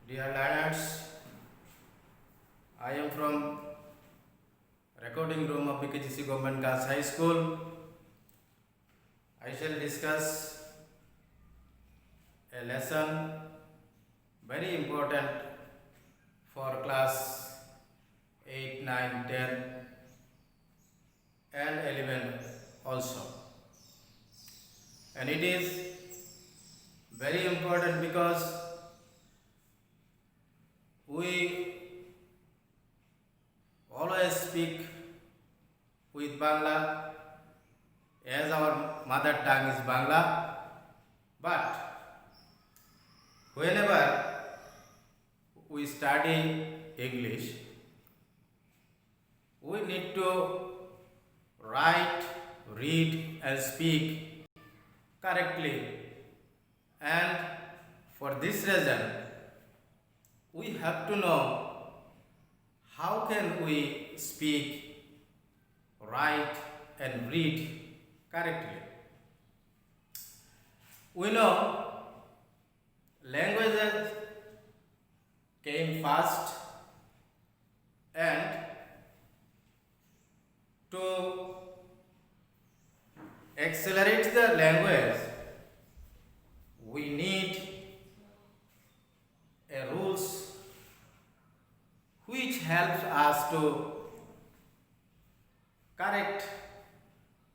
Dear learners, I am from recording room of B.K.G.C Govt Girls High School. I shall discuss a lesson very important for class 8, 9, 10 and 11 also. And it is very important because we always speak with Bangla as our mother tongue is Bangla, but whenever we study English, we need to write, read and speak correctly, and for this reason we have to know how can we speak, write and read correctly. We know languages came first, and to accelerate the language we need a rules which helps us to correct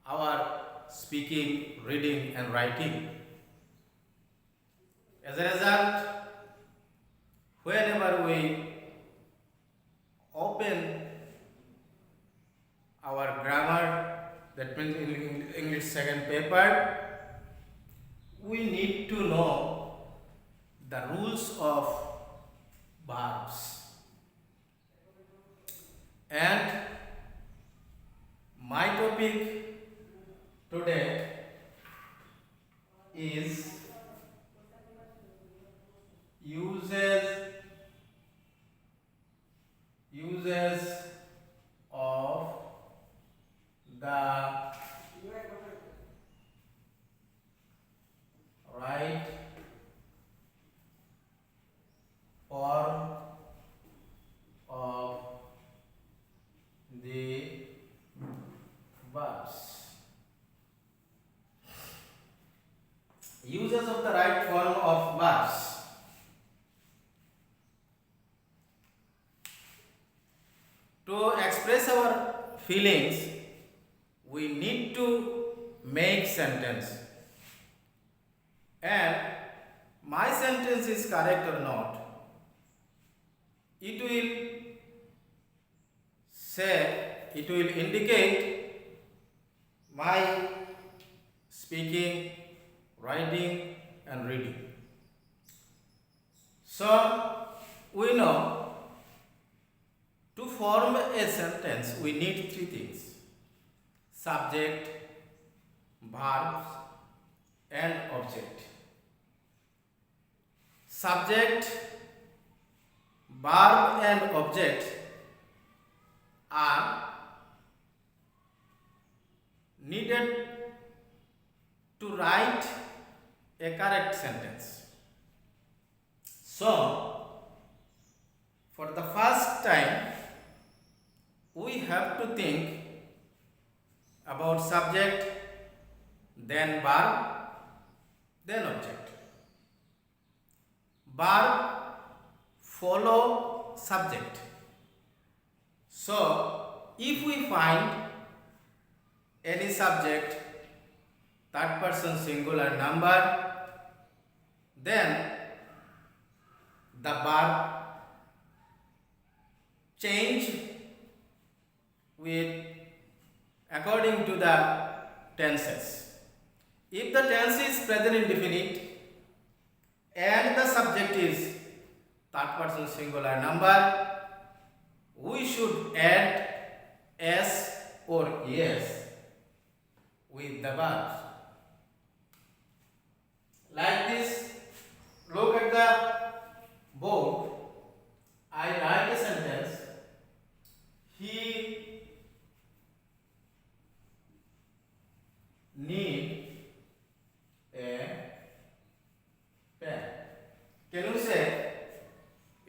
our speaking, reading and writing. As a result, whenever we open our grammar, that means English second paper, we need to know the rules of verbs. And my topic today is uses of the right form of the verbs. Uses of the right form of verbs. To express our feelings, we need to make sentence. And my sentence is correct or not, it will indicate my speaking, writing and reading. So we know to form a sentence we need three things: subject, verbs and object. Subject, verb and object are needed to write a correct sentence. So, for the first time, we have to think about subject, then verb, then object. Verb follow subject. So, if we find any subject, third person singular number, then the verb change with according to the tenses. If the tense is present indefinite and the subject is third person singular number, we should add s or es with the verbs. Like this, look at the board. I write a sentence. He need a pen. Can you say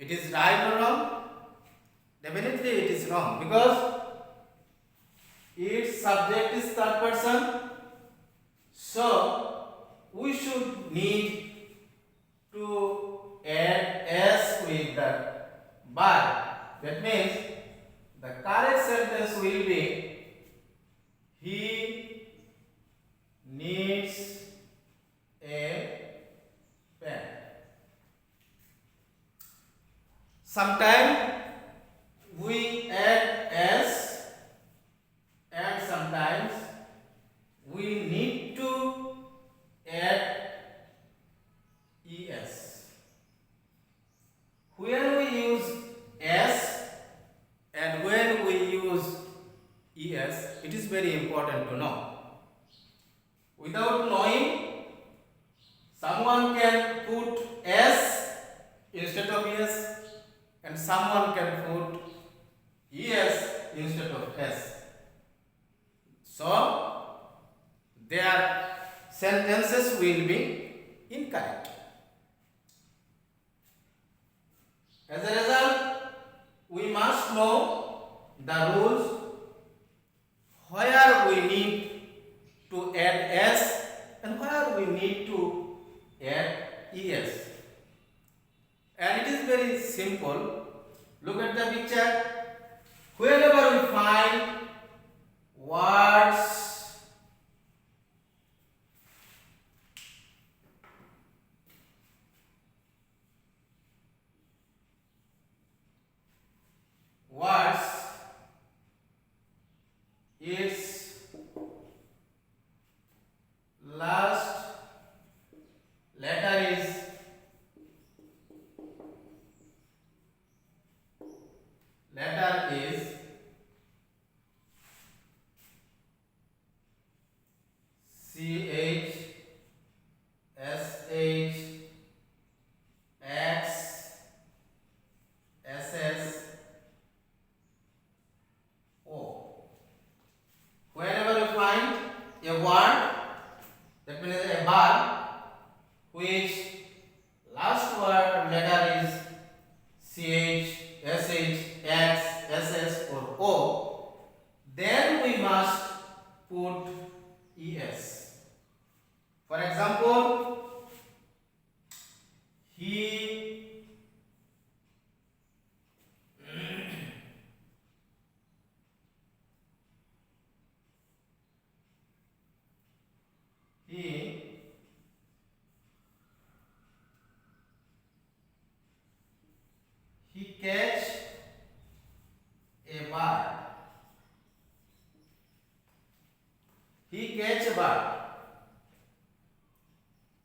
It is right or wrong? Definitely it is wrong because its subject is third person. So we should need to add s with the verb. That means the correct sentence will be he needs a pen. Sometimes we add s and sometimes we need to add es. When we use s and when we use es, it is very important to know. Without knowing, someone can put s instead of es and someone can put es instead of s. So their sentences will be incorrect. As a result, we must know the rules where we need to add s and where we need to add es. And it is very simple. Look at the picture. Whenever we find words its last letter is CH, SH, X, SS, O. Whenever you find a word, that means a verb, which last word letter is CH, SH, X, SS or O, then we must put ES. For example, he catch a bird. He catch a bird.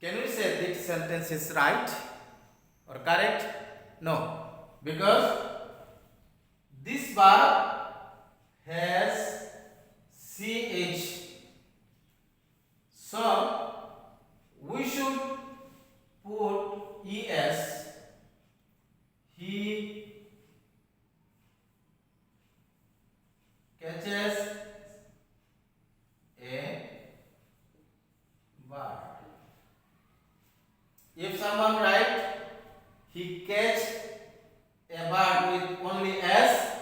Can we say this sentence is right or correct? No, because this verb has ch. So we should put es. He catches a bird. If someone write he catch a bird with only s,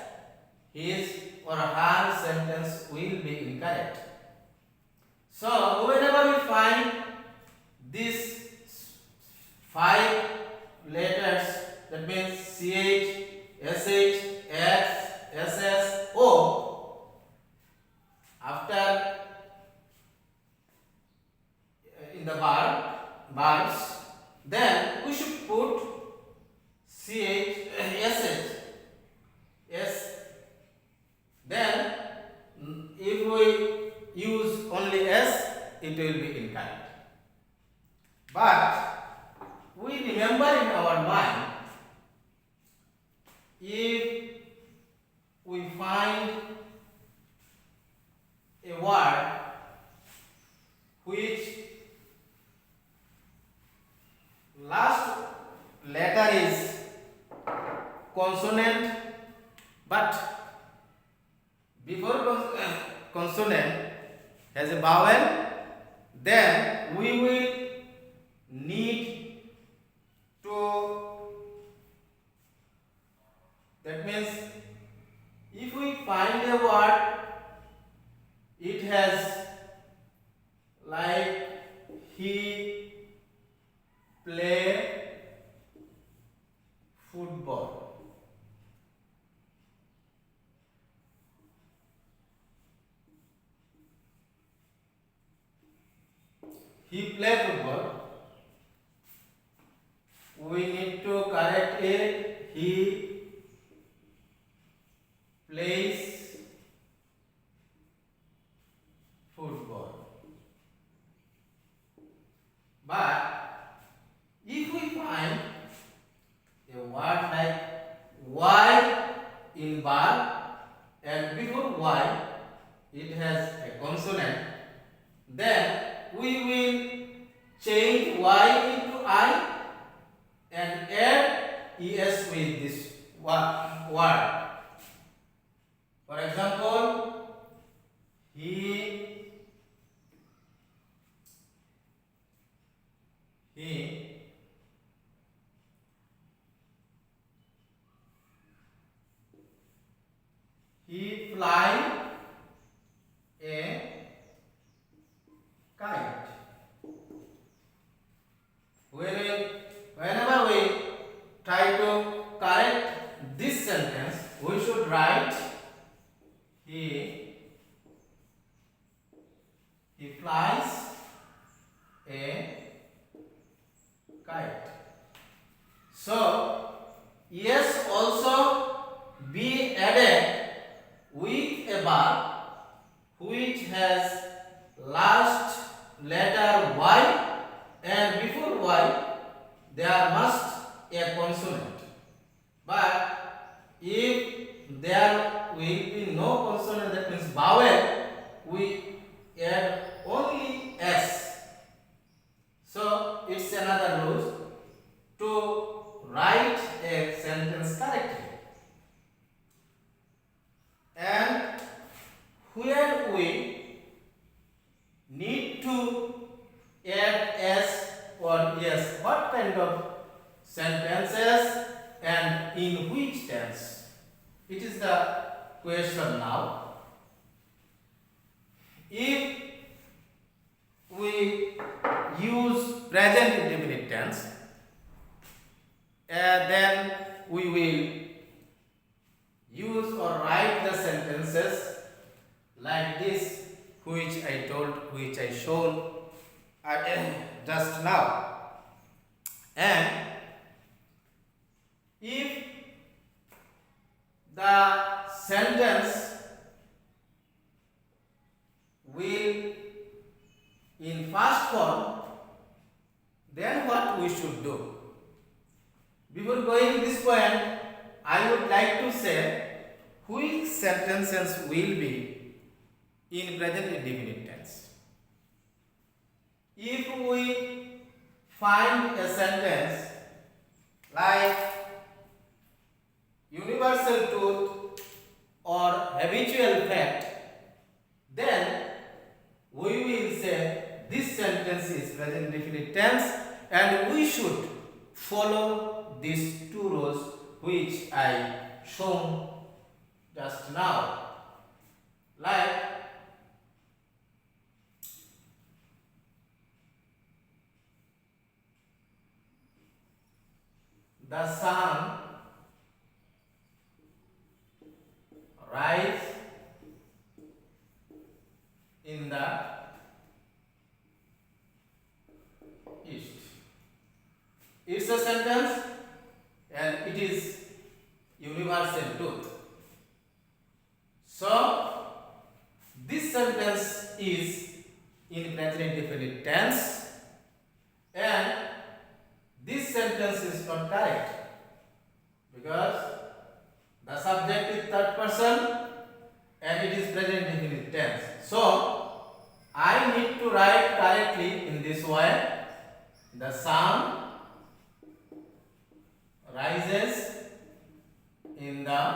his or her sentence will be incorrect. So whenever we find these 5 letters, that means CH, SH, X, SS, O, after in the verbs, then we should put CH, SH, S. Then if we use only S, it will be incorrect. But we remember in our mind, if we find a word which last letter is consonant, but before consonant has a vowel, then we will need to That means if we find a word, it has like he play football. He play football. We need to correct it. He plays football. But if we find a word like Y in bar and before Y it has a consonant, then we will change Y into I and add es with this word. For example, he fly a kite. Whenever we try to correct this sentence, we should write he flies a kite. So yes also be added with a verb which has last letter Y and before Y there must a consonant. But if there will be no consonant, that means vowel, we add only S. So it's another rule to write a sentence correctly. And when we need to add S or yes, what kind of sentences and in which tense? It is the question now. If we use present indefinite tense, then we will use or write the sentences like this, which I shown just now. And if the sentence will in first form, then what we should do? Before going this point, I would like to say which sentences will be in present indefinite tense. If we find a sentence like universal truth or habitual fact, then we will say this sentence is present indefinite tense and we should follow these two rules which I shown just now. Like the sun rise in the east. It's a sentence and it is universal truth. So this sentence is in present indefinite tense and this sentence is not correct because the subject is third person and it is present indefinite tense. So I need to write correctly in this way. The sun rises in the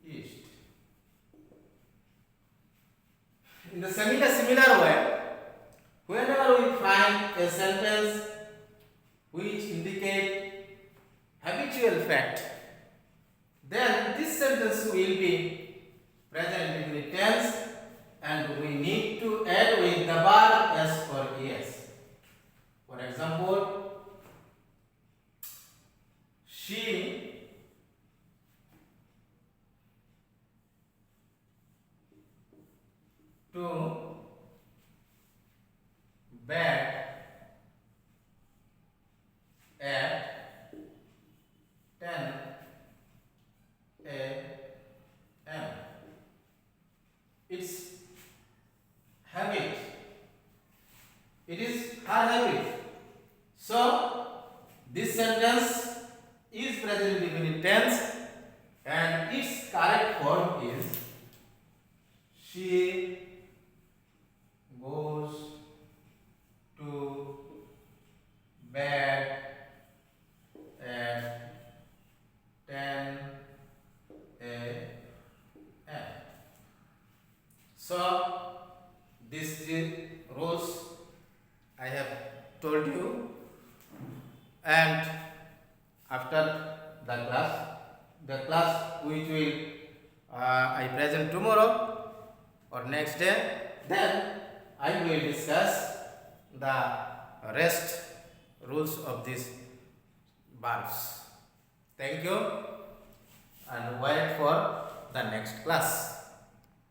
east. In the similar way, whenever we find a sentence which indicate habitual fact, then this sentence will be present indefinite tense, and we need to add with the verb s or es. For example, she to bed at 10 a.m. It's habit. It is her habit. So this sentence is present indefinite tense, and its correct form is she goes to bed at 10 a.m. So these three rules I have told you, and after the class which will I present tomorrow or next day, then I will discuss the rest rules of these verbs. Thank you, and wait for the next class.